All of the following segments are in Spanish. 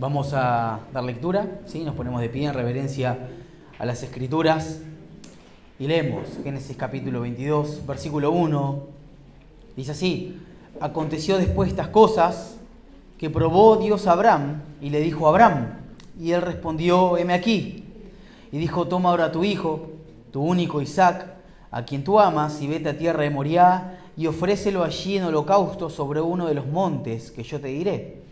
Vamos a dar lectura, ¿sí? Nos ponemos de pie en reverencia a las Escrituras y leemos Génesis capítulo 22, versículo 1. Dice así: aconteció después de estas cosas que probó Dios a Abraham y le dijo a Abraham, y él respondió: heme aquí. Y dijo: toma ahora a tu hijo, tu único Isaac, a quien tú amas, y vete a tierra de Moriah y ofrécelo allí en holocausto sobre uno de los montes que yo te diré.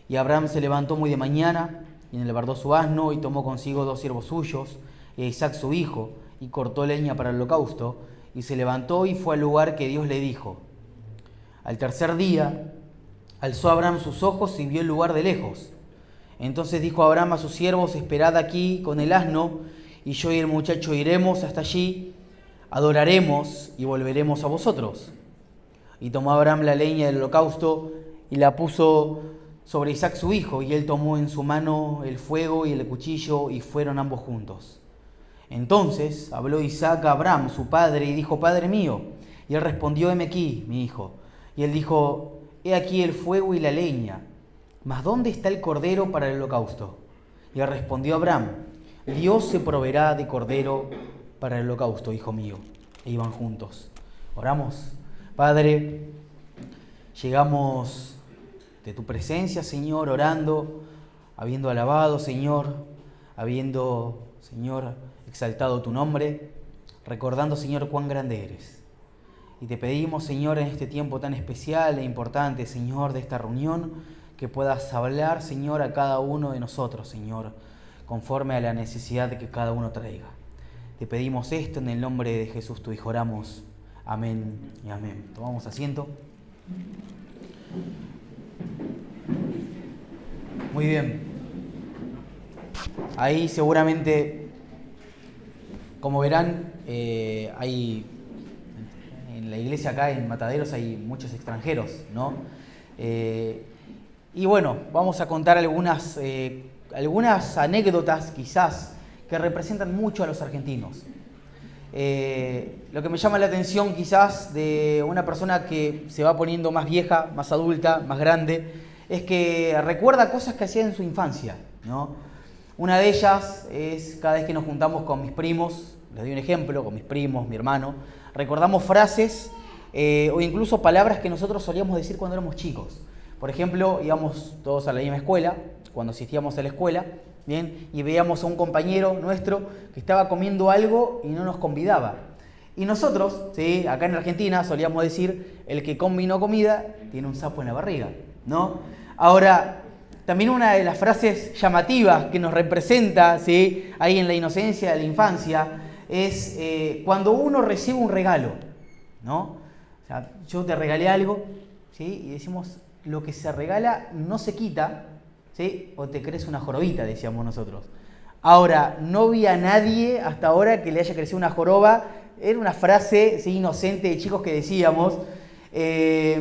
Y Abraham se levantó muy de mañana, y enlevardó su asno, y tomó consigo 2 siervos suyos, y a Isaac su hijo, y cortó leña para el holocausto, y se levantó y fue al lugar que Dios le dijo. Al tercer día, alzó Abraham sus ojos y vio el lugar de lejos. Entonces dijo Abraham a sus siervos: esperad aquí con el asno, y yo y el muchacho iremos hasta allí, adoraremos y volveremos a vosotros. Y tomó Abraham la leña del holocausto y la puso sobre Isaac su hijo, y él tomó en su mano el fuego y el cuchillo, y fueron ambos juntos. Entonces habló Isaac a Abraham, su padre, y dijo: Padre mío. Y él respondió: heme aquí, mi hijo. Y él dijo: he aquí el fuego y la leña, mas ¿dónde está el cordero para el holocausto? Y él respondió Abraham: Dios se proveerá de cordero para el holocausto, hijo mío. E iban juntos. Oramos. Padre, llegamos de tu presencia, Señor, orando, habiendo alabado, Señor, habiendo, Señor, exaltado tu nombre, recordando, Señor, cuán grande eres. Y te pedimos, Señor, en este tiempo tan especial e importante, Señor, de esta reunión, que puedas hablar, Señor, a cada uno de nosotros, Señor, conforme a la necesidad que cada uno traiga. Te pedimos esto en el nombre de Jesús, tu Hijo, oramos. Amén y amén. Tomamos asiento. Muy bien. Ahí seguramente, como verán, hay en la iglesia acá en Mataderos hay muchos extranjeros, ¿no? Y bueno, vamos a contar algunas anécdotas quizás que representan mucho a los argentinos. Lo que me llama la atención quizás de una persona que se va poniendo más vieja, más adulta, más grande, es que recuerda cosas que hacía en su infancia, ¿no? Una de ellas es cada vez que nos juntamos con mis primos, les doy un ejemplo, con mis primos, mi hermano, recordamos frases o incluso palabras que nosotros solíamos decir cuando éramos chicos. Por ejemplo, íbamos todos a la misma escuela, cuando asistíamos a la escuela, ¿bien? Y veíamos a un compañero nuestro que estaba comiendo algo y no nos convidaba. Y nosotros, ¿sí?, acá en Argentina solíamos decir: el que come y no comida tiene un sapo en la barriga, ¿no? Ahora, también una de las frases llamativas que nos representa, ¿sí?, ahí en la inocencia de la infancia, es cuando uno recibe un regalo, ¿no? O sea, yo te regalé algo, ¿sí?, y decimos: lo que se regala no se quita, ¿sí?, o te crees una jorobita, decíamos nosotros. Ahora, no vi a nadie hasta ahora que le haya crecido una joroba. Era una frase, ¿sí?, inocente de chicos que decíamos,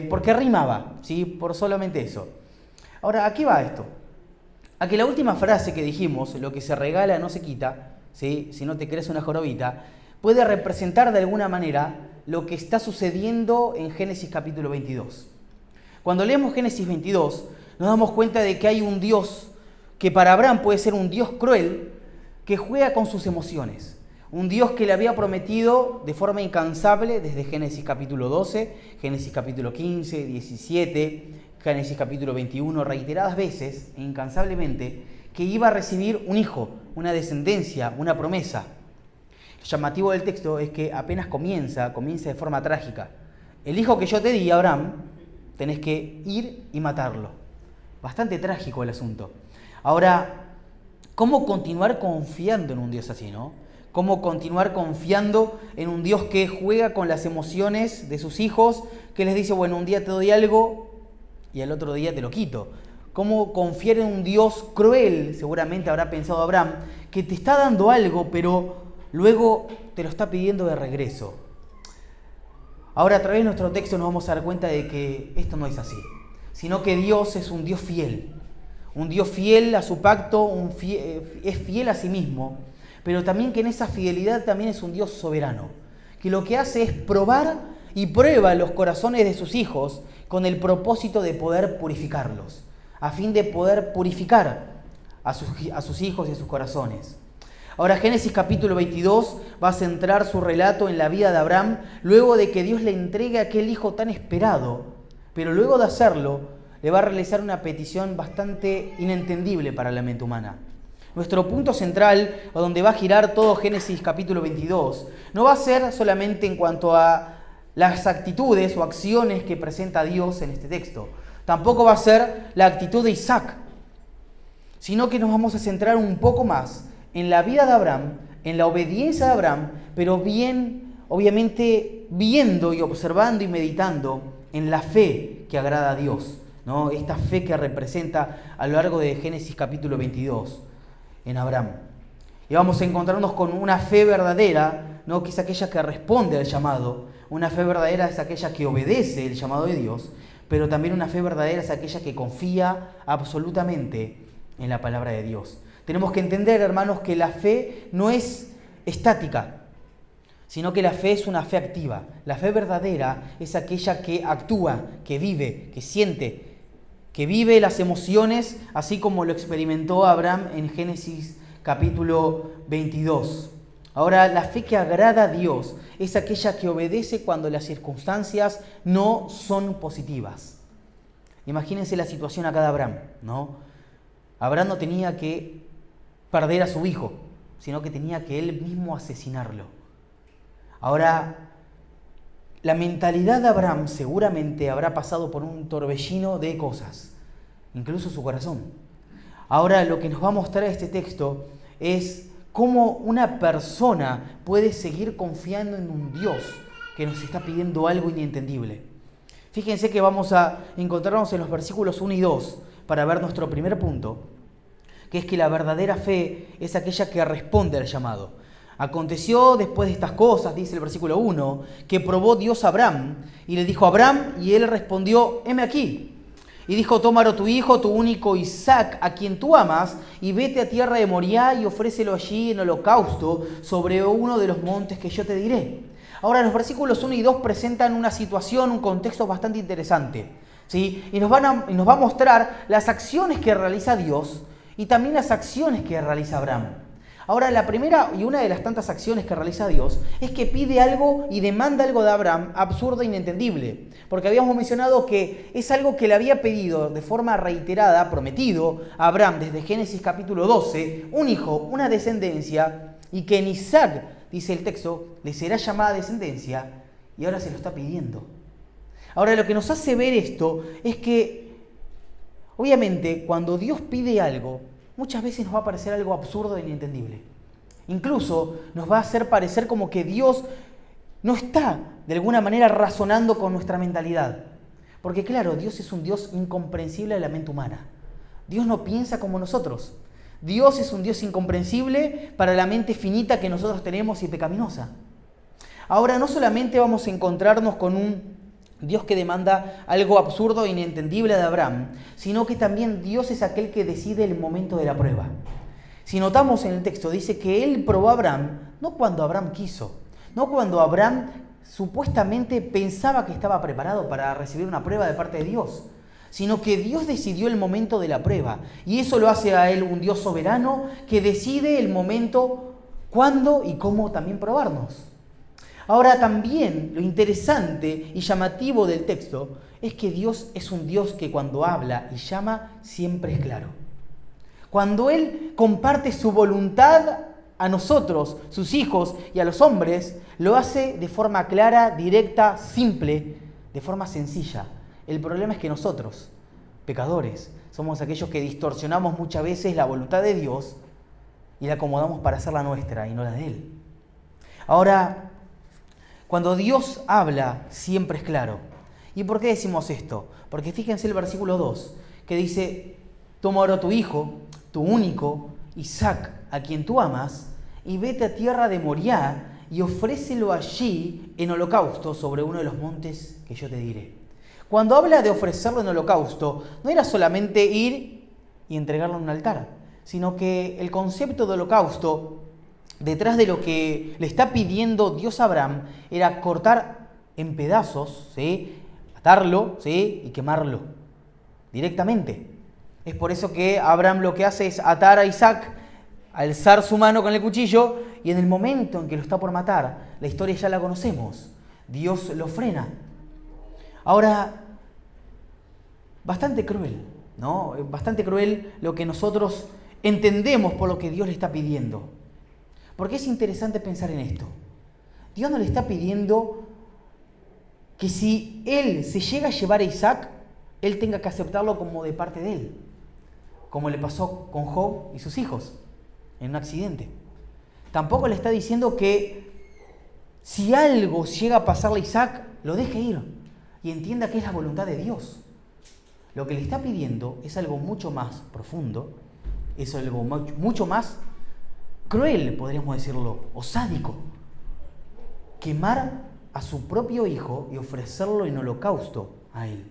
porque rimaba, ¿sí?, por solamente eso. Ahora, ¿a qué va esto? A que la última frase que dijimos, lo que se regala no se quita, ¿sí?, si no te crees una jorobita, puede representar de alguna manera lo que está sucediendo en Génesis capítulo 22. Cuando leemos Génesis 22, nos damos cuenta de que hay un Dios que para Abraham puede ser un Dios cruel, que juega con sus emociones. Un Dios que le había prometido de forma incansable desde Génesis capítulo 12, Génesis capítulo 15, 17, Génesis capítulo 21, reiteradas veces e incansablemente, que iba a recibir un hijo, una descendencia, una promesa. Lo llamativo del texto es que apenas comienza de forma trágica. El hijo que yo te di, Abraham, tenés que ir y matarlo. Bastante trágico el asunto. Ahora, ¿cómo continuar confiando en un Dios así, no? ¿Cómo continuar confiando en un Dios que juega con las emociones de sus hijos, que les dice: bueno, un día te doy algo y al otro día te lo quito? ¿Cómo confiar en un Dios cruel, seguramente habrá pensado Abraham, que te está dando algo, pero luego te lo está pidiendo de regreso? Ahora, a través de nuestro texto nos vamos a dar cuenta de que esto no es así, sino que Dios es un Dios fiel a su pacto, es fiel a sí mismo, pero también que en esa fidelidad también es un Dios soberano, que lo que hace es probar y prueba los corazones de sus hijos con el propósito de poder purificarlos. a fin de poder purificar a sus hijos y a sus corazones. Ahora Génesis capítulo 22 va a centrar su relato en la vida de Abraham luego de que Dios le entregue a aquel hijo tan esperado, pero luego de hacerlo le va a realizar una petición bastante inentendible para la mente humana. Nuestro punto central, o donde va a girar todo Génesis capítulo 22, no va a ser solamente en cuanto a las actitudes o acciones que presenta Dios en este texto. Tampoco va a ser la actitud de Isaac, sino que nos vamos a centrar un poco más en la vida de Abraham, en la obediencia de Abraham, pero bien, obviamente, viendo y observando y meditando en la fe que agrada a Dios, ¿no? Esta fe que representa a lo largo de Génesis capítulo 22 en Abraham. Y vamos a encontrarnos con una fe verdadera, ¿no? Que es aquella que responde al llamado. Una fe verdadera es aquella que obedece el llamado de Dios, pero también una fe verdadera es aquella que confía absolutamente en la palabra de Dios. Tenemos que entender, hermanos, que la fe no es estática, sino que la fe es una fe activa. La fe verdadera es aquella que actúa, que vive, que siente, que vive las emociones, así como lo experimentó Abraham en Génesis capítulo 22. Ahora, la fe que agrada a Dios es aquella que obedece cuando las circunstancias no son positivas. Imagínense la situación acá de Abraham, ¿no? Abraham no tenía que perder a su hijo, sino que tenía que él mismo asesinarlo. Ahora, la mentalidad de Abraham seguramente habrá pasado por un torbellino de cosas, incluso su corazón. Ahora, lo que nos va a mostrar este texto es cómo una persona puede seguir confiando en un Dios que nos está pidiendo algo inentendible. Fíjense que vamos a encontrarnos en los versículos 1 y 2 para ver nuestro primer punto, que es que la verdadera fe es aquella que responde al llamado. Aconteció después de estas cosas, dice el versículo 1, que probó Dios a Abraham y le dijo a Abraham, y él respondió, heme aquí. Y dijo, toma ahora tu hijo, tu único Isaac, a quien tú amas, y vete a tierra de Moriah y ofrécelo allí en holocausto sobre uno de los montes que yo te diré. Ahora los versículos 1 y 2 presentan una situación, un contexto bastante interesante, ¿sí? Y nos va a mostrar las acciones que realiza Dios y también las acciones que realiza Abraham. Ahora, la primera y una de las tantas acciones que realiza Dios es que pide algo y demanda algo de Abraham absurdo e inentendible. Porque habíamos mencionado que es algo que le había pedido de forma reiterada, prometido a Abraham desde Génesis capítulo 12, un hijo, una descendencia, y que en Isaac, dice el texto, le será llamada descendencia, y ahora se lo está pidiendo. Ahora, lo que nos hace ver esto es que, obviamente, cuando Dios pide algo, muchas veces nos va a parecer algo absurdo e inentendible. Incluso nos va a hacer parecer como que Dios no está, de alguna manera, razonando con nuestra mentalidad. Porque claro, Dios es un Dios incomprensible de la mente humana. Dios no piensa como nosotros. Dios es un Dios incomprensible para la mente finita que nosotros tenemos y pecaminosa. Ahora, no solamente vamos a encontrarnos con un Dios que demanda algo absurdo e inentendible de Abraham, sino que también Dios es aquel que decide el momento de la prueba. Si notamos en el texto, dice que Él probó a Abraham, no cuando Abraham quiso, no cuando Abraham supuestamente pensaba que estaba preparado para recibir una prueba de parte de Dios, sino que Dios decidió el momento de la prueba. Y eso lo hace a Él un Dios soberano que decide el momento, cuándo y cómo también probarnos. Ahora también lo interesante y llamativo del texto es que Dios es un Dios que cuando habla y llama siempre es claro. Cuando Él comparte su voluntad a nosotros, sus hijos y a los hombres, lo hace de forma clara, directa, simple, de forma sencilla. El problema es que nosotros, pecadores, somos aquellos que distorsionamos muchas veces la voluntad de Dios y la acomodamos para hacer la nuestra y no la de Él. Ahora, cuando Dios habla, siempre es claro. ¿Y por qué decimos esto? Porque fíjense el versículo 2, que dice, toma ahora tu hijo, tu único, Isaac, a quien tú amas, y vete a tierra de Moriah y ofrécelo allí en holocausto sobre uno de los montes que yo te diré. Cuando habla de ofrecerlo en holocausto, no era solamente ir y entregarlo en un altar, sino que el concepto de holocausto, detrás de lo que le está pidiendo Dios a Abraham, era cortar en pedazos, ¿sí? Atarlo, ¿sí? Y quemarlo directamente. Es por eso que Abraham lo que hace es atar a Isaac, alzar su mano con el cuchillo, y en el momento en que lo está por matar, la historia ya la conocemos, Dios lo frena. Ahora, bastante cruel, ¿no? Bastante cruel lo que nosotros entendemos por lo que Dios le está pidiendo. Porque es interesante pensar en esto. Dios no le está pidiendo que si él se llega a llevar a Isaac, él tenga que aceptarlo como de parte de él, como le pasó con Job y sus hijos en un accidente. Tampoco le está diciendo que si algo llega a pasarle a Isaac, lo deje ir y entienda que es la voluntad de Dios. Lo que le está pidiendo es algo mucho más profundo, es algo mucho más cruel, podríamos decirlo, o sádico. Quemar a su propio hijo y ofrecerlo en holocausto a él.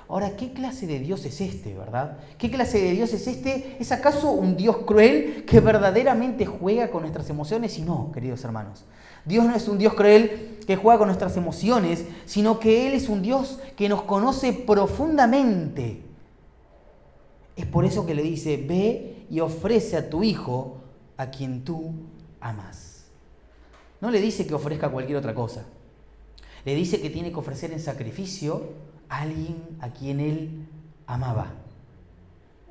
Ahora, ¿qué clase de Dios es este, verdad? ¿Qué clase de Dios es este? ¿Es acaso un Dios cruel que verdaderamente juega con nuestras emociones? Y no, queridos hermanos. Dios no es un Dios cruel que juega con nuestras emociones, sino que Él es un Dios que nos conoce profundamente. Es por eso que le dice, ve y ofrece a tu hijo a quien tú amas. No le dice que ofrezca cualquier otra cosa. Le dice que tiene que ofrecer en sacrificio a alguien a quien él amaba.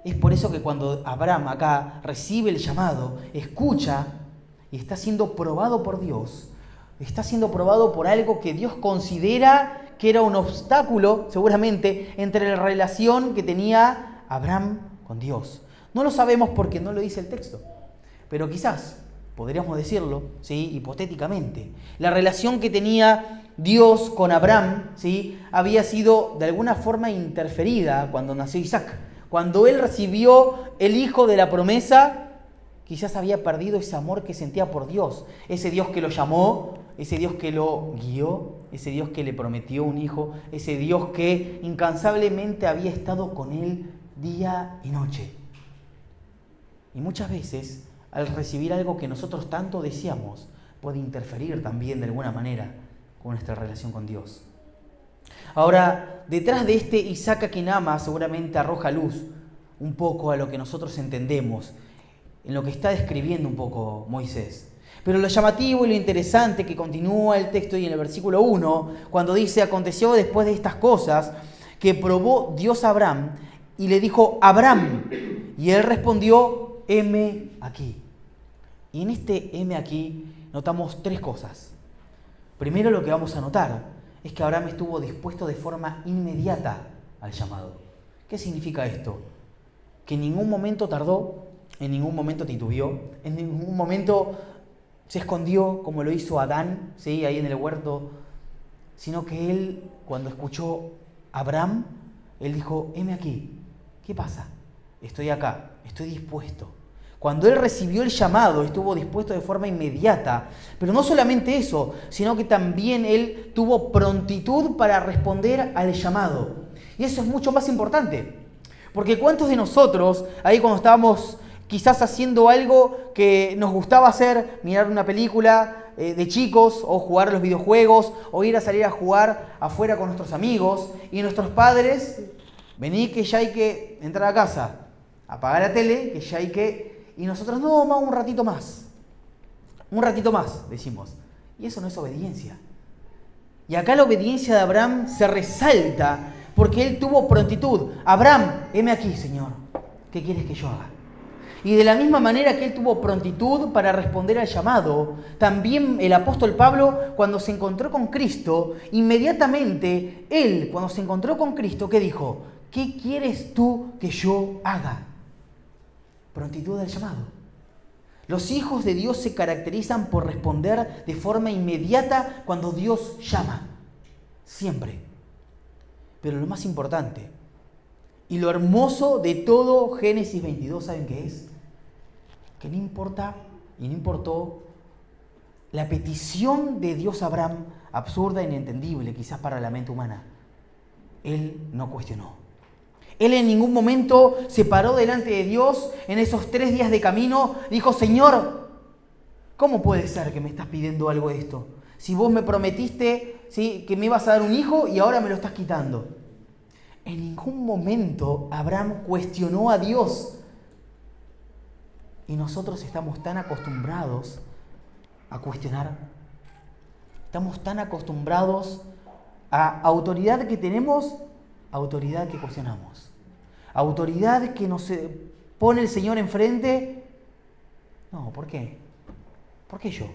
Es por eso que cuando Abraham acá recibe el llamado, escucha y está siendo probado por Dios, está siendo probado por algo que Dios considera que era un obstáculo, seguramente, entre la relación que tenía Abraham con Dios. No lo sabemos porque no lo dice el texto, pero quizás podríamos decirlo, ¿sí?, hipotéticamente. La relación que tenía Dios con Abraham, ¿sí?, había sido de alguna forma interferida cuando nació Isaac. Cuando él recibió el hijo de la promesa, quizás había perdido ese amor que sentía por Dios. Ese Dios que lo llamó, ese Dios que lo guió, ese Dios que le prometió un hijo, ese Dios que incansablemente había estado con él día y noche. Y muchas veces, al recibir algo que nosotros tanto deseamos, puede interferir también de alguna manera con nuestra relación con Dios. Ahora, detrás de este Isaac a quien ama, seguramente arroja luz un poco a lo que nosotros entendemos, en lo que está describiendo un poco Moisés. Pero lo llamativo y lo interesante que continúa el texto y en el versículo 1, cuando dice, aconteció después de estas cosas, que probó Dios a Abraham y le dijo, Abraham, y él respondió, heme aquí. Y en este heme aquí notamos tres cosas. Primero, lo que vamos a notar es que Abraham estuvo dispuesto de forma inmediata al llamado. ¿Qué significa esto? Que en ningún momento tardó, en ningún momento titubeó, en ningún momento se escondió como lo hizo Adán, ¿sí?, ahí en el huerto, sino que él, cuando escuchó a Abraham, él dijo, heme aquí. ¿Qué pasa? Estoy acá, estoy dispuesto. Cuando él recibió el llamado, estuvo dispuesto de forma inmediata. Pero no solamente eso, sino que también él tuvo prontitud para responder al llamado. Y eso es mucho más importante. Porque ¿cuántos de nosotros, ahí cuando estábamos quizás haciendo algo que nos gustaba hacer, mirar una película de chicos, o jugar a los videojuegos, o ir a salir a jugar afuera con nuestros amigos, y nuestros padres, vení que ya hay que entrar a casa, apagar la tele, que ya hay que... Y nosotros, no, mamá, un ratito más, decimos. Y eso no es obediencia. Y acá la obediencia de Abraham se resalta porque él tuvo prontitud. Abraham, heme aquí, Señor, ¿qué quieres que yo haga? Y de la misma manera que él tuvo prontitud para responder al llamado, también el apóstol Pablo, cuando se encontró con Cristo, inmediatamente él, cuando se encontró con Cristo, ¿qué dijo? ¿Qué quieres tú que yo haga? Prontitud al llamado. Los hijos de Dios se caracterizan por responder de forma inmediata cuando Dios llama. Siempre. Pero lo más importante y lo hermoso de todo Génesis 22, ¿saben qué es? Que no importa y no importó la petición de Dios a Abraham, absurda e inentendible quizás para la mente humana. Él no cuestionó. Él en ningún momento se paró delante de Dios en esos 3 días de camino. Dijo, Señor, ¿cómo puede ser que me estás pidiendo algo de esto? Si vos me prometiste, ¿sí?, que me ibas a dar un hijo y ahora me lo estás quitando. En ningún momento Abraham cuestionó a Dios. Y nosotros estamos tan acostumbrados a cuestionar. Estamos tan acostumbrados a autoridad que tenemos, autoridad que cuestionamos. Autoridad que nos pone el Señor enfrente. No, ¿por qué? ¿Por qué yo?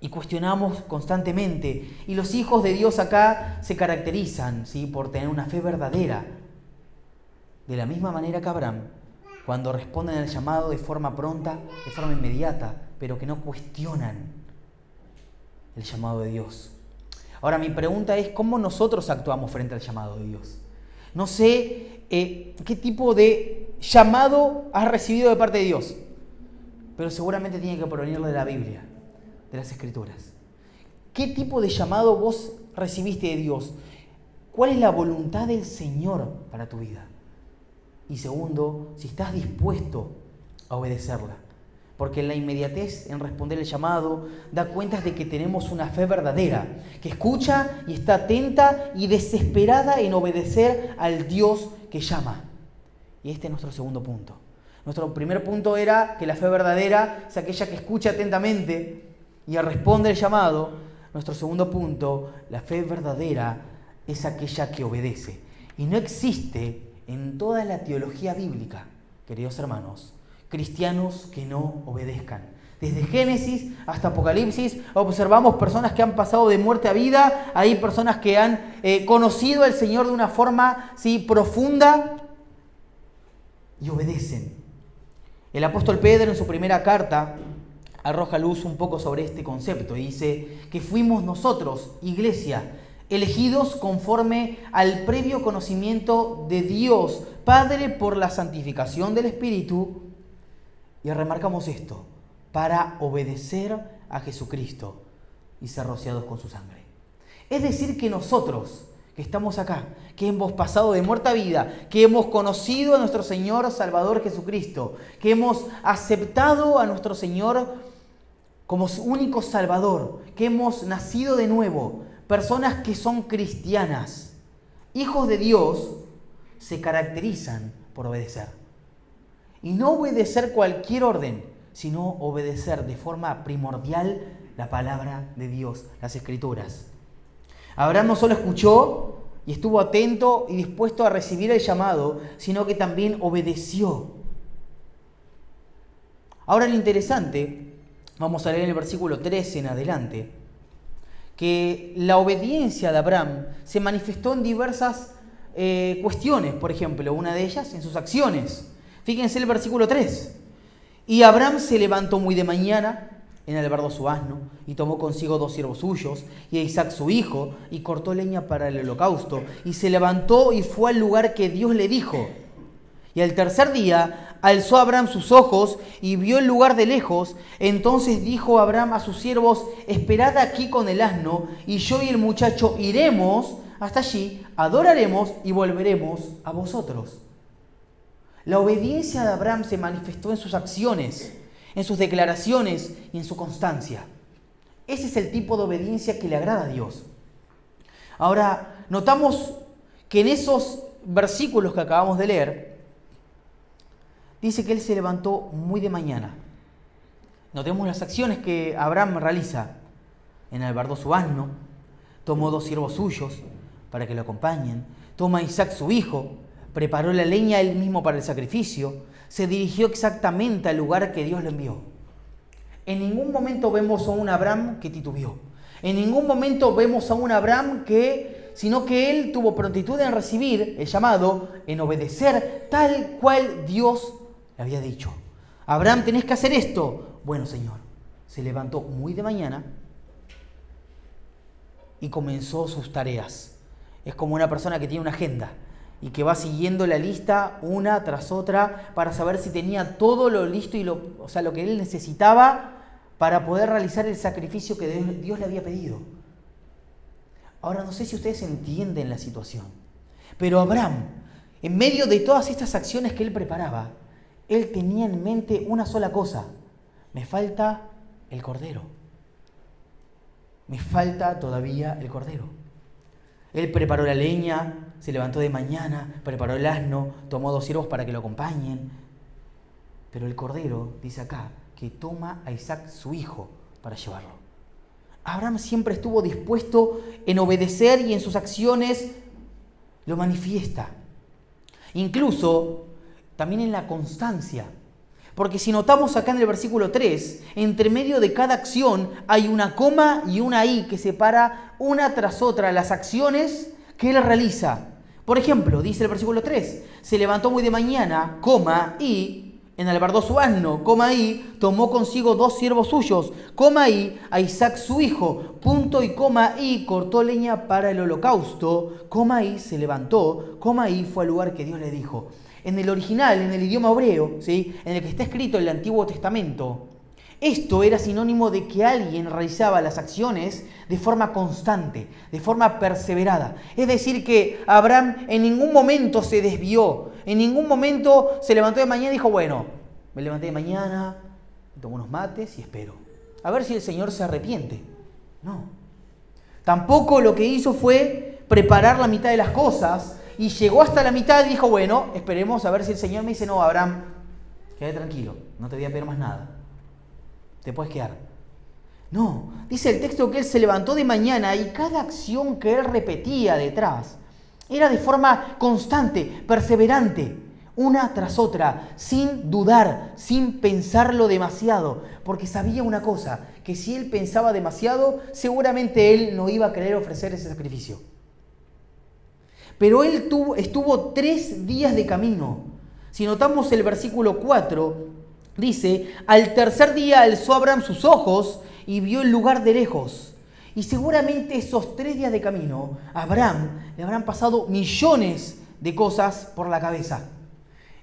Y cuestionamos constantemente. Y los hijos de Dios acá se caracterizan, ¿sí?, por tener una fe verdadera. De la misma manera que Abraham, cuando responden al llamado de forma pronta, de forma inmediata, pero que no cuestionan el llamado de Dios. Ahora, mi pregunta es, ¿cómo nosotros actuamos frente al llamado de Dios? No sé qué tipo de llamado has recibido de parte de Dios, pero seguramente tiene que provenir de la Biblia, de las Escrituras. ¿Qué tipo de llamado vos recibiste de Dios? ¿Cuál es la voluntad del Señor para tu vida? Y segundo, si estás dispuesto a obedecerla. Porque la inmediatez en responder el llamado da cuenta de que tenemos una fe verdadera, que escucha y está atenta y desesperada en obedecer al Dios que llama. Y este es nuestro segundo punto. Nuestro primer punto era que la fe verdadera es aquella que escucha atentamente y responde el llamado. Nuestro segundo punto, la fe verdadera es aquella que obedece. Y no existe en toda la teología bíblica, queridos hermanos, cristianos que no obedezcan. Desde Génesis hasta Apocalipsis observamos personas que han pasado de muerte a vida. Hay personas que han conocido al Señor de una forma, ¿sí?, profunda y obedecen. El apóstol Pedro en su primera carta arroja luz un poco sobre este concepto y dice que fuimos nosotros, iglesia, elegidos conforme al previo conocimiento de Dios Padre por la santificación del Espíritu. Y remarcamos esto, para obedecer a Jesucristo y ser rociados con su sangre. Es decir, que nosotros que estamos acá, que hemos pasado de muerte a vida, que hemos conocido a nuestro Señor Salvador Jesucristo, que hemos aceptado a nuestro Señor como su único Salvador, que hemos nacido de nuevo, personas que son cristianas, hijos de Dios, se caracterizan por obedecer. Y no obedecer cualquier orden, sino obedecer de forma primordial la palabra de Dios, las Escrituras. Abraham no solo escuchó y estuvo atento y dispuesto a recibir el llamado, sino que también obedeció. Ahora lo interesante, vamos a leer en el versículo 13 en adelante, que la obediencia de Abraham se manifestó en diversas cuestiones. Por ejemplo, una de ellas en sus acciones. Fíjense el versículo 3. Y Abraham se levantó muy de mañana, enalbardó su asno, y tomó consigo 2 siervos suyos, y a Isaac su hijo, y cortó leña para el holocausto, y se levantó y fue al lugar que Dios le dijo. Y al tercer día alzó Abraham sus ojos, y vio el lugar de lejos. Entonces dijo Abraham a sus siervos: esperad aquí con el asno, y yo y el muchacho iremos hasta allí, adoraremos y volveremos a vosotros. La obediencia de Abraham se manifestó en sus acciones, en sus declaraciones y en su constancia. Ese es el tipo de obediencia que le agrada a Dios. Ahora, notamos que en esos versículos que acabamos de leer, dice que él se levantó muy de mañana. Notemos las acciones que Abraham realiza. Enalbardó su asno, tomó 2 siervos suyos para que lo acompañen, toma a Isaac su hijo, preparó la leña él mismo para el sacrificio, se dirigió exactamente al lugar que Dios le envió. En ningún momento vemos a un Abraham que titubeó. En ningún momento vemos a un Abraham sino que él tuvo prontitud en recibir el llamado, en obedecer tal cual Dios le había dicho. Abraham, tenés que hacer esto. Bueno, Señor. Se levantó muy de mañana y comenzó sus tareas. Es como una persona que tiene una agenda y que va siguiendo la lista una tras otra para saber si tenía todo lo listo y lo que él necesitaba para poder realizar el sacrificio que Dios le había pedido. Ahora, no sé si ustedes entienden la situación, pero Abraham, en medio de todas estas acciones que él preparaba, él tenía en mente una sola cosa: me falta el cordero. Me falta todavía el cordero. Él preparó la leña, se levantó de mañana, preparó el asno, tomó 2 siervos para que lo acompañen. Pero el cordero, dice acá, que toma a Isaac su hijo para llevarlo. Abraham siempre estuvo dispuesto en obedecer y en sus acciones lo manifiesta. Incluso también en la constancia. Porque si notamos acá en el versículo 3, entre medio de cada acción hay una coma y una i que separa una tras otra las acciones que él realiza. Por ejemplo, dice el versículo 3, se levantó muy de mañana, coma, y enalbardó su asno, coma, y tomó consigo 2 siervos suyos, coma, y a Isaac su hijo, punto y coma, y cortó leña para el holocausto, coma, y se levantó, coma, y fue al lugar que Dios le dijo. En el original, en el idioma hebreo, ¿sí?, en el que está escrito el Antiguo Testamento, esto era sinónimo de que alguien realizaba las acciones de forma constante, de forma perseverada. Es decir, que Abraham en ningún momento se desvió, en ningún momento se levantó de mañana y dijo, bueno, me levanté de mañana, tomo unos mates y espero. A ver si el Señor se arrepiente. No. Tampoco lo que hizo fue preparar la mitad de las cosas y llegó hasta la mitad y dijo, bueno, esperemos a ver si el Señor me dice, no, Abraham, quédate tranquilo, no te voy a pedir más nada. Te puedes quedar. No, dice el texto que él se levantó de mañana y cada acción que él repetía detrás era de forma constante, perseverante, una tras otra, sin dudar, sin pensarlo demasiado, porque sabía una cosa, que si él pensaba demasiado, seguramente él no iba a querer ofrecer ese sacrificio. Pero él estuvo 3 días de camino. Si notamos el versículo 4, dice, al tercer día alzó Abraham sus ojos y vio el lugar de lejos. Y seguramente esos 3 días de camino, a Abraham le habrán pasado millones de cosas por la cabeza.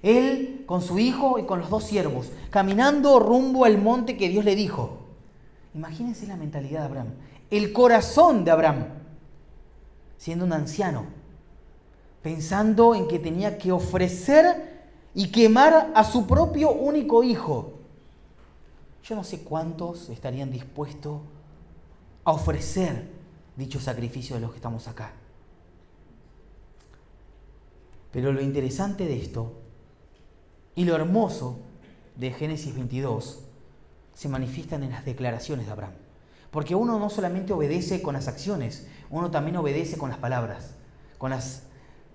Él con su hijo y con los 2 siervos, caminando rumbo al monte que Dios le dijo. Imagínense la mentalidad de Abraham, el corazón de Abraham, siendo un anciano, pensando en que tenía que ofrecer y quemar a su propio único hijo. Yo no sé cuántos estarían dispuestos a ofrecer dicho sacrificio de los que estamos acá. Pero lo interesante de esto y lo hermoso de Génesis 22 se manifiestan en las declaraciones de Abraham. Porque uno no solamente obedece con las acciones, uno también obedece con las palabras, con las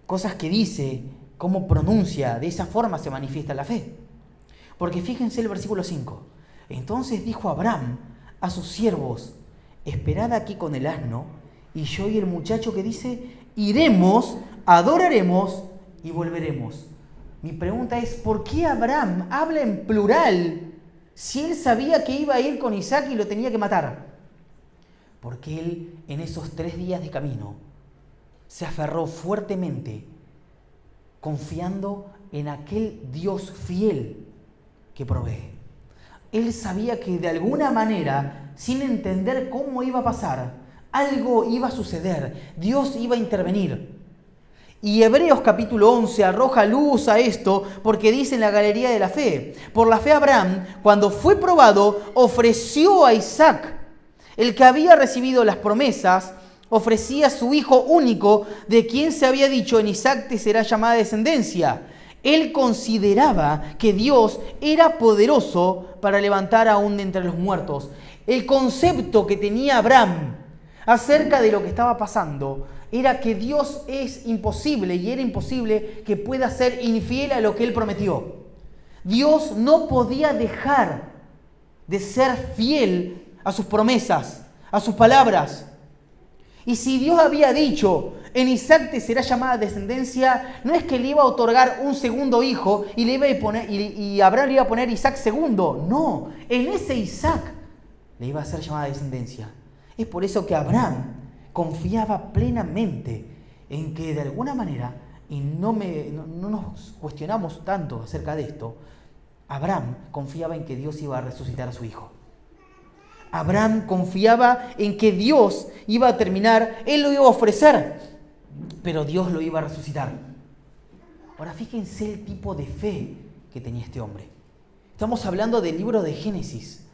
cosas que dice, cómo pronuncia, de esa forma se manifiesta la fe. Porque fíjense el versículo 5. Entonces dijo Abraham a sus siervos, esperad aquí con el asno, y yo y el muchacho que dice, iremos, adoraremos y volveremos. Mi pregunta es, ¿por qué Abraham habla en plural si él sabía que iba a ir con Isaac y lo tenía que matar? Porque él en esos 3 días de camino se aferró fuertemente, confiando en aquel Dios fiel que provee. Él sabía que de alguna manera, sin entender cómo iba a pasar, algo iba a suceder, Dios iba a intervenir. Y Hebreos capítulo 11 arroja luz a esto porque dice en la galería de la fe, por la fe Abraham, cuando fue probado, ofreció a Isaac, el que había recibido las promesas, ofrecía a su hijo único, de quien se había dicho, en Isaac te será llamada descendencia. Él consideraba que Dios era poderoso para levantar aún de entre los muertos. El concepto que tenía Abraham acerca de lo que estaba pasando era que Dios es imposible y era imposible que pueda ser infiel a lo que Él prometió. Dios no podía dejar de ser fiel a sus promesas, a sus palabras. Y si Dios había dicho, en Isaac te será llamada descendencia, no es que le iba a otorgar un segundo hijo y y Abraham le iba a poner Isaac segundo. No, en ese Isaac le iba a ser llamada descendencia. Es por eso que Abraham confiaba plenamente en que de alguna manera, y no nos cuestionamos tanto acerca de esto, Abraham confiaba en que Dios iba a resucitar a su hijo. Abraham confiaba en que Dios iba a terminar, él lo iba a ofrecer, pero Dios lo iba a resucitar. Ahora fíjense el tipo de fe que tenía este hombre. Estamos hablando del libro de Génesis.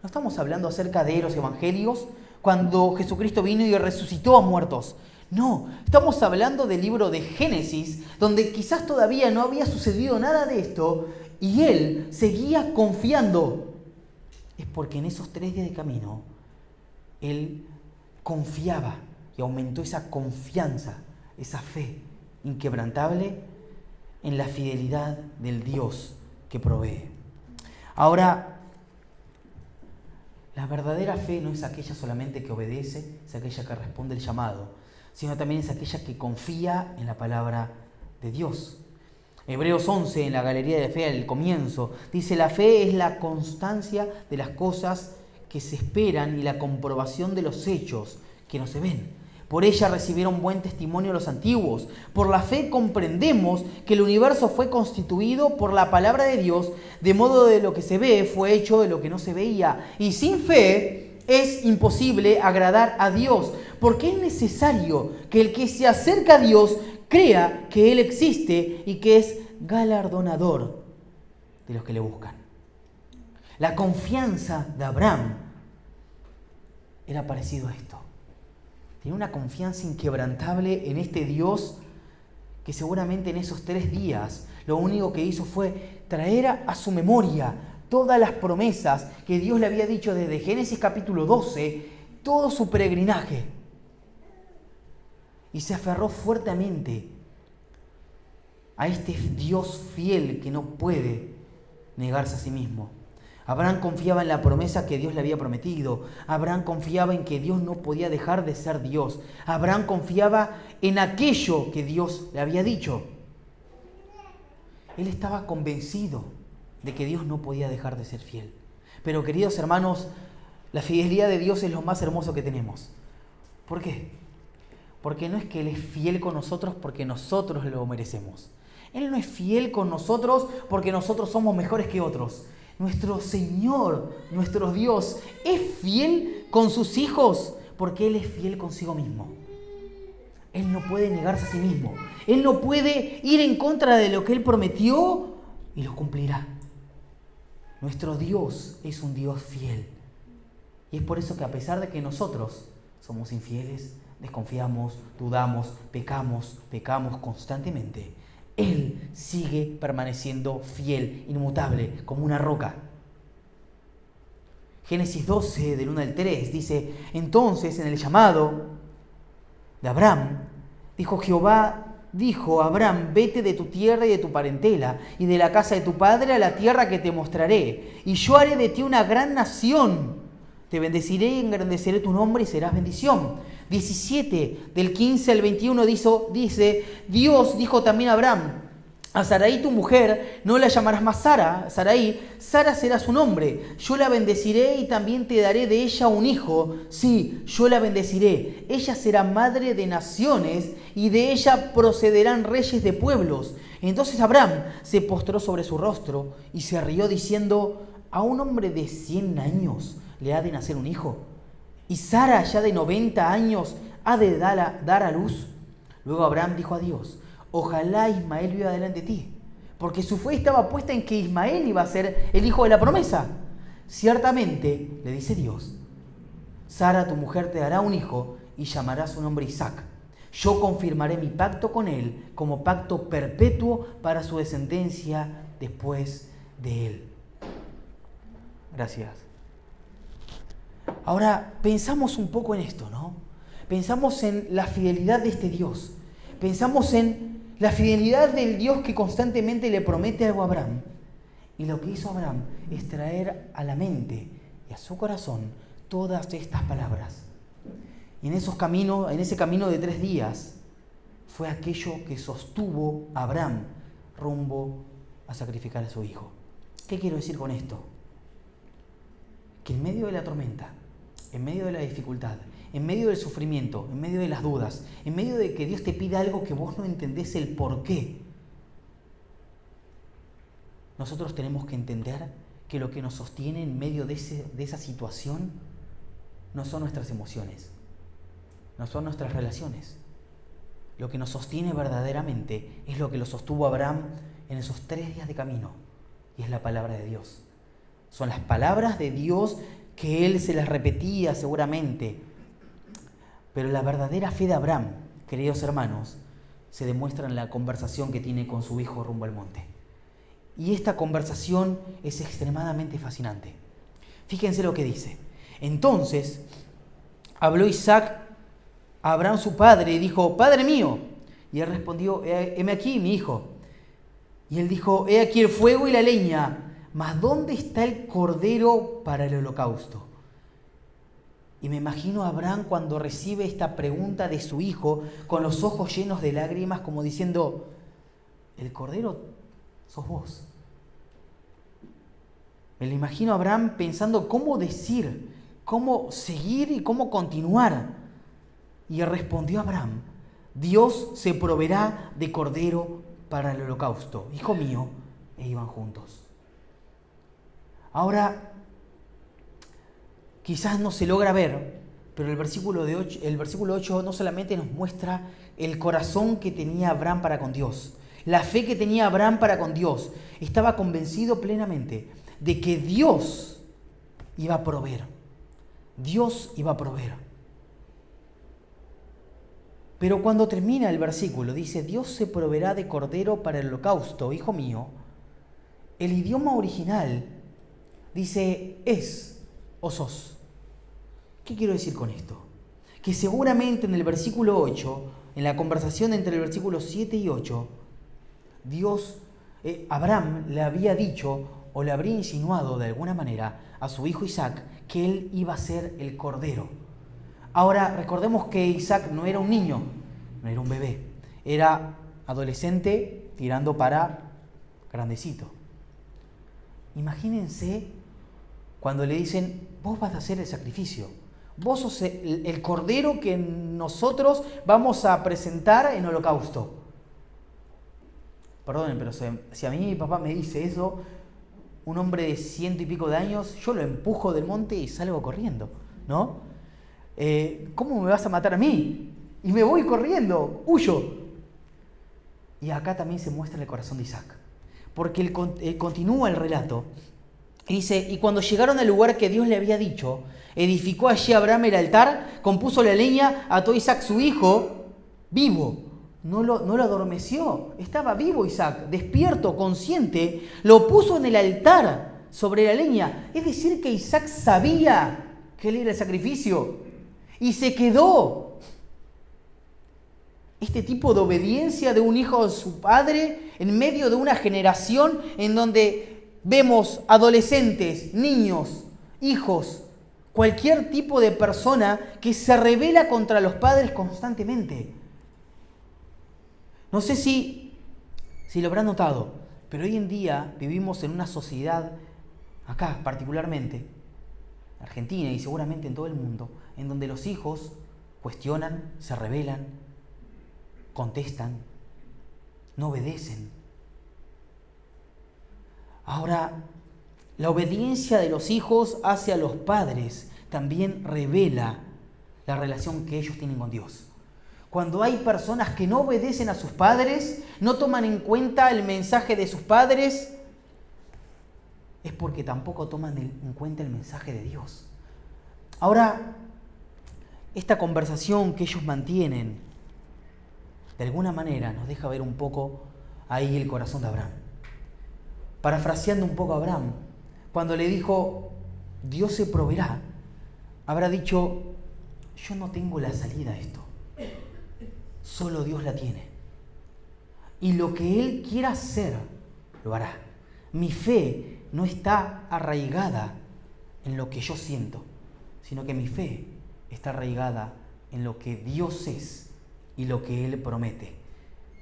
No estamos hablando acerca de los evangelios, cuando Jesucristo vino y resucitó a muertos. No, estamos hablando del libro de Génesis, donde quizás todavía no había sucedido nada de esto y él seguía confiando. Es porque en esos 3 días de camino él confiaba y aumentó esa confianza, esa fe inquebrantable en la fidelidad del Dios que provee. Ahora, la verdadera fe no es aquella solamente que obedece, es aquella que responde el llamado, sino también es aquella que confía en la palabra de Dios. Hebreos 11, en la galería de fe, al comienzo, dice: la fe es la constancia de las cosas que se esperan y la comprobación de los hechos que no se ven. Por ella recibieron buen testimonio los antiguos. Por la fe comprendemos que el universo fue constituido por la palabra de Dios, de modo de lo que se ve fue hecho de lo que no se veía. Y sin fe es imposible agradar a Dios, porque es necesario que el que se acerca a Dios crea que Él existe y que es galardonador de los que le buscan. La confianza de Abraham era parecido a esto. Tenía una confianza inquebrantable en este Dios que seguramente en esos 3 días lo único que hizo fue traer a su memoria todas las promesas que Dios le había dicho desde Génesis capítulo 12, todo su peregrinaje. Y se aferró fuertemente a este Dios fiel que no puede negarse a sí mismo. Abraham confiaba en la promesa que Dios le había prometido. Abraham confiaba en que Dios no podía dejar de ser Dios. Abraham confiaba en aquello que Dios le había dicho. Él estaba convencido de que Dios no podía dejar de ser fiel. Pero, queridos hermanos, la fidelidad de Dios es lo más hermoso que tenemos. ¿Por qué? Porque no es que Él es fiel con nosotros porque nosotros lo merecemos. Él no es fiel con nosotros porque nosotros somos mejores que otros. Nuestro Señor, nuestro Dios, es fiel con sus hijos porque Él es fiel consigo mismo. Él no puede negarse a sí mismo. Él no puede ir en contra de lo que Él prometió y lo cumplirá. Nuestro Dios es un Dios fiel. Y es por eso que a pesar de que nosotros somos infieles, desconfiamos, dudamos, pecamos constantemente, Él sigue permaneciendo fiel, inmutable, como una roca. Génesis 12, del 1 al 3, dice: entonces, en el llamado de Abraham, Jehová dijo a Abraham: vete de tu tierra y de tu parentela, y de la casa de tu padre a la tierra que te mostraré, y yo haré de ti una gran nación. Te bendeciré y engrandeceré tu nombre y serás bendición. 17, del 15 al 21 dice: Dios dijo también a Abraham: a Sarai tu mujer no la llamarás más Sarai, Sara será su nombre. Yo la bendeciré y también te daré de ella un hijo. Sí, yo la bendeciré. Ella será madre de naciones y de ella procederán reyes de pueblos. Entonces Abraham se postró sobre su rostro y se rió diciendo: ¿a un hombre de 100 años le ha de nacer un hijo? ¿Y Sara ya de 90 años ha de dar a luz? Luego Abraham dijo a Dios: ojalá Ismael viva delante de ti, porque su fe estaba puesta en que Ismael iba a ser el hijo de la promesa. Ciertamente, le dice Dios, Sara tu mujer te dará un hijo y llamará su nombre Isaac. Yo confirmaré mi pacto con él como pacto perpetuo para su descendencia después de él. Gracias. Ahora, pensamos un poco en esto, ¿no? Pensamos en la fidelidad de este Dios. Pensamos en la fidelidad del Dios que constantemente le promete algo a Abraham. Y lo que hizo Abraham es traer a la mente y a su corazón todas estas palabras. Y en ese camino de 3 días, fue aquello que sostuvo a Abraham rumbo a sacrificar a su hijo. ¿Qué quiero decir con esto? Que en medio de la tormenta, en medio de la dificultad, en medio del sufrimiento, en medio de las dudas, en medio de que Dios te pida algo que vos no entendés el por qué, nosotros tenemos que entender que lo que nos sostiene en medio de esa situación no son nuestras emociones, no son nuestras relaciones. Lo que nos sostiene verdaderamente es lo que lo sostuvo Abraham en esos 3 días de camino, y es la palabra de Dios. Son las palabras de Dios que él se las repetía seguramente. Pero la verdadera fe de Abraham queridos hermanos, se demuestra en la conversación que tiene con su hijo rumbo al monte. Y esta conversación es extremadamente fascinante. Fíjense lo que dice. Entonces habló Isaac a Abraham su padre y dijo: Padre mío. Y él respondió: heme aquí, mi hijo. Y él dijo: he aquí el fuego y la leña, mas ¿dónde está el cordero para el holocausto? Y me imagino a Abraham cuando recibe esta pregunta de su hijo, con los ojos llenos de lágrimas, como diciendo: el cordero sos vos. Me lo imagino a Abraham pensando cómo decir, cómo seguir y cómo continuar. Y respondió Abraham: Dios se proveerá de cordero para el holocausto, hijo mío. E iban juntos. Ahora, quizás no se logra ver, pero el versículo 8 no solamente nos muestra el corazón que tenía Abraham para con Dios, la fe que tenía Abraham para con Dios. Estaba convencido plenamente de que Dios iba a proveer. Dios iba a proveer. Pero cuando termina el versículo, dice: Dios se proveerá de cordero para el holocausto, hijo mío. El idioma original dice es o sos. ¿Qué quiero decir con esto? Que seguramente en el versículo 8, en la conversación entre el versículo 7 y 8, Abraham le había dicho o le habría insinuado de alguna manera a su hijo Isaac que él iba a ser el cordero. Ahora, recordemos que Isaac no era un niño, no era un bebé, era adolescente tirando para grandecito. Imagínense cuando le dicen: vos vas a hacer el sacrificio, vos sos el cordero que nosotros vamos a presentar en holocausto. Perdonen, pero si a mí mi papá me dice eso, un hombre de 100 y pico de años, yo lo empujo del monte y salgo corriendo, ¿no? ¿Cómo me vas a matar a mí? Y me voy corriendo, huyo. Y acá también se muestra el corazón de Isaac, porque él continúa el relato y dice: y cuando llegaron al lugar que Dios le había dicho, edificó allí Abraham el altar, compuso la leña, ató a Isaac su hijo, vivo. No lo adormeció, estaba vivo Isaac, despierto, consciente, lo puso en el altar sobre la leña. Es decir, que Isaac sabía que él era el sacrificio y se quedó. Este tipo de obediencia de un hijo a su padre en medio de una generación en donde vemos adolescentes, niños, hijos, cualquier tipo de persona que se rebela contra los padres constantemente. No sé si lo habrán notado, pero hoy en día vivimos en una sociedad, acá particularmente, en Argentina y seguramente en todo el mundo, en donde los hijos cuestionan, se rebelan, contestan, no obedecen. Ahora, la obediencia de los hijos hacia los padres también revela la relación que ellos tienen con Dios. Cuando hay personas que no obedecen a sus padres, no toman en cuenta el mensaje de sus padres, es porque tampoco toman en cuenta el mensaje de Dios. Ahora, esta conversación que ellos mantienen, de alguna manera nos deja ver un poco ahí el corazón de Abraham. Parafraseando un poco a Abraham, cuando le dijo: Dios se proveerá, habrá dicho: yo no tengo la salida a esto. Solo Dios la tiene. Y lo que Él quiera hacer, lo hará. Mi fe no está arraigada en lo que yo siento, sino que mi fe está arraigada en lo que Dios es y lo que Él promete.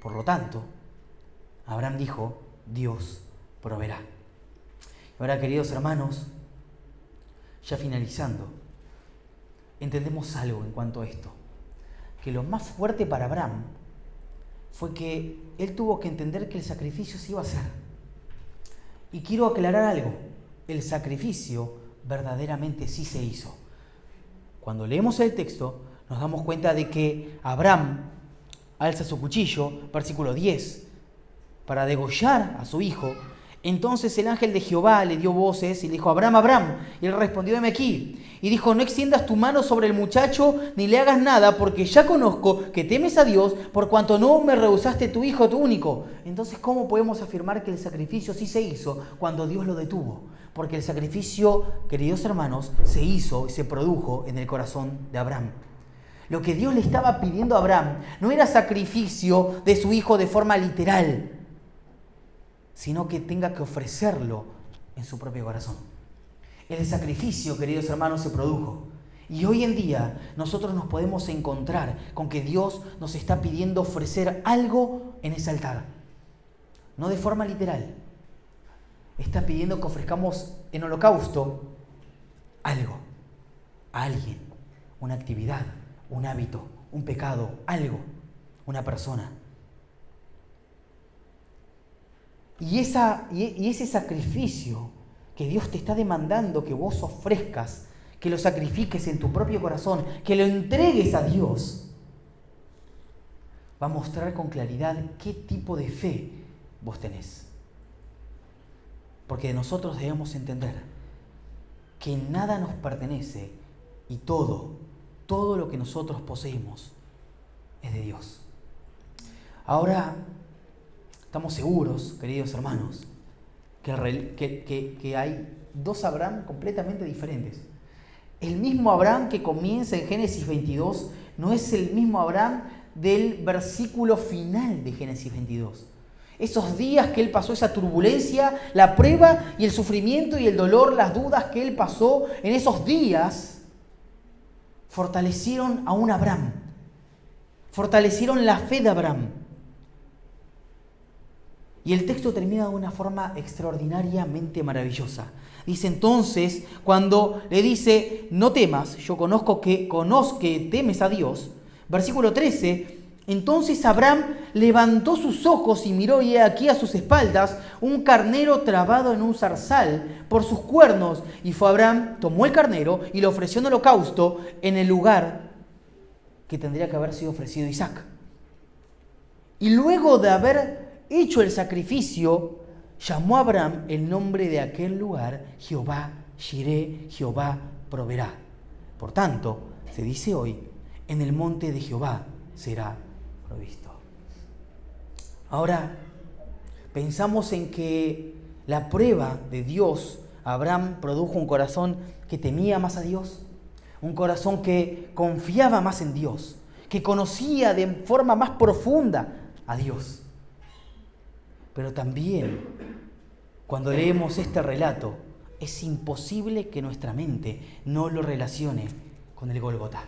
Por lo tanto, Abraham dijo: Dios proveerá. Ahora, queridos hermanos, ya finalizando, entendemos algo en cuanto a esto. Que lo más fuerte para Abraham fue que él tuvo que entender que el sacrificio se iba a hacer. Y quiero aclarar algo: el sacrificio verdaderamente sí se hizo. Cuando leemos el texto, nos damos cuenta de que Abraham alza su cuchillo, versículo 10, para degollar a su hijo, Entonces el ángel de Jehová le dio voces y le dijo: Abraham, Abraham. Y él respondió: heme aquí. Y dijo: no extiendas tu mano sobre el muchacho, ni le hagas nada, porque ya conozco que temes a Dios, por cuanto no me rehusaste tu hijo, tu único. Entonces, ¿cómo podemos afirmar que el sacrificio sí se hizo cuando Dios lo detuvo? Porque el sacrificio, queridos hermanos, se hizo y se produjo en el corazón de Abraham. Lo que Dios le estaba pidiendo a Abraham no era sacrificio de su hijo de forma literal, sino que tenga que ofrecerlo en su propio corazón. El sacrificio, queridos hermanos, se produjo. Y hoy en día nosotros nos podemos encontrar con que Dios nos está pidiendo ofrecer algo en ese altar. No de forma literal. Está pidiendo que ofrezcamos en holocausto algo, a alguien, una actividad, un hábito, un pecado, algo, una persona. Y ese sacrificio que Dios te está demandando que vos ofrezcas, que lo sacrifiques en tu propio corazón, que lo entregues a Dios, va a mostrar con claridad qué tipo de fe vos tenés. Porque nosotros debemos entender que nada nos pertenece y todo lo que nosotros poseemos es de Dios. Ahora, estamos seguros, queridos hermanos, que hay dos Abraham completamente diferentes. El mismo Abraham que comienza en Génesis 22 no es el mismo Abraham del versículo final de Génesis 22. Esos días que él pasó, esa turbulencia, la prueba y el sufrimiento y el dolor, las dudas que él pasó en esos días, fortalecieron a un Abraham, fortalecieron la fe de Abraham. Y el texto termina de una forma extraordinariamente maravillosa. Dice entonces, cuando le dice, no temas, yo conozco que temes a Dios. Versículo 13, entonces Abraham levantó sus ojos y miró, y he aquí a sus espaldas un carnero trabado en un zarzal por sus cuernos. Y fue Abraham, tomó el carnero y lo ofreció en holocausto en el lugar que tendría que haber sido ofrecido Isaac. Y luego de haber hecho el sacrificio, llamó a Abraham el nombre de aquel lugar Jehová Jireh, Jehová proveerá. Por tanto, se dice hoy, en el monte de Jehová será provisto. Ahora, pensamos en que la prueba de Dios a Abraham produjo un corazón que temía más a Dios, un corazón que confiaba más en Dios, que conocía de forma más profunda a Dios. Pero también, cuando leemos este relato, es imposible que nuestra mente no lo relacione con el Gólgota.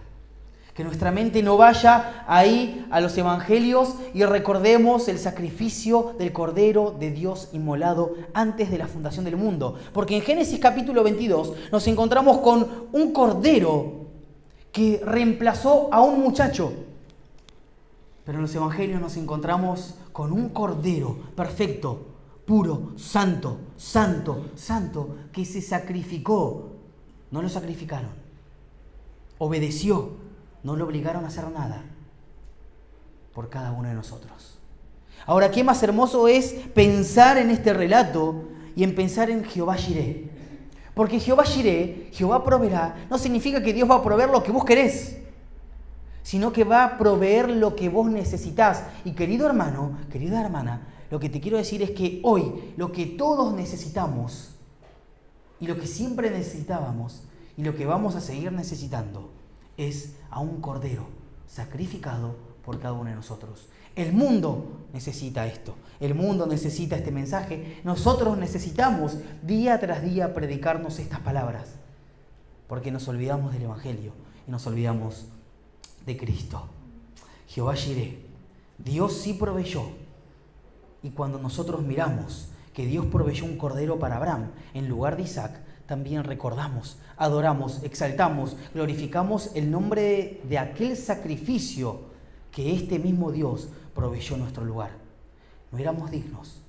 Que nuestra mente no vaya ahí a los evangelios y recordemos el sacrificio del Cordero de Dios inmolado antes de la fundación del mundo. Porque en Génesis capítulo 22 nos encontramos con un cordero que reemplazó a un muchacho. Pero en los evangelios nos encontramos con un cordero perfecto, puro, santo, que se sacrificó. No lo sacrificaron. Obedeció. No lo obligaron a hacer nada por cada uno de nosotros. Ahora, qué más hermoso es pensar en este relato y en pensar en Jehová Jireh. Porque Jehová Jireh, Jehová proveerá, no significa que Dios va a proveer lo que vos querés, sino que va a proveer lo que vos necesitás. Y querido hermano, querida hermana, lo que te quiero decir es que hoy lo que todos necesitamos y lo que siempre necesitábamos y lo que vamos a seguir necesitando es a un cordero sacrificado por cada uno de nosotros. El mundo necesita esto. El mundo necesita este mensaje. Nosotros necesitamos día tras día predicarnos estas palabras, porque nos olvidamos del Evangelio y nos olvidamos de Cristo. Jehová Jireh, Dios sí proveyó. Y cuando nosotros miramos que Dios proveyó un cordero para Abraham en lugar de Isaac, también recordamos, adoramos, exaltamos, glorificamos el nombre de aquel sacrificio que este mismo Dios proveyó en nuestro lugar. No éramos dignos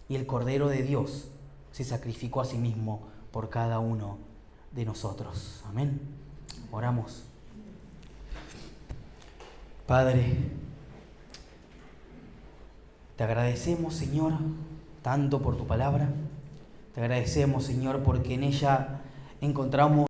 y el Cordero de Dios se sacrificó a sí mismo por cada uno de nosotros. Amén. Oramos. Padre, te agradecemos, Señor, tanto por tu palabra. Te agradecemos, Señor, porque en ella encontramos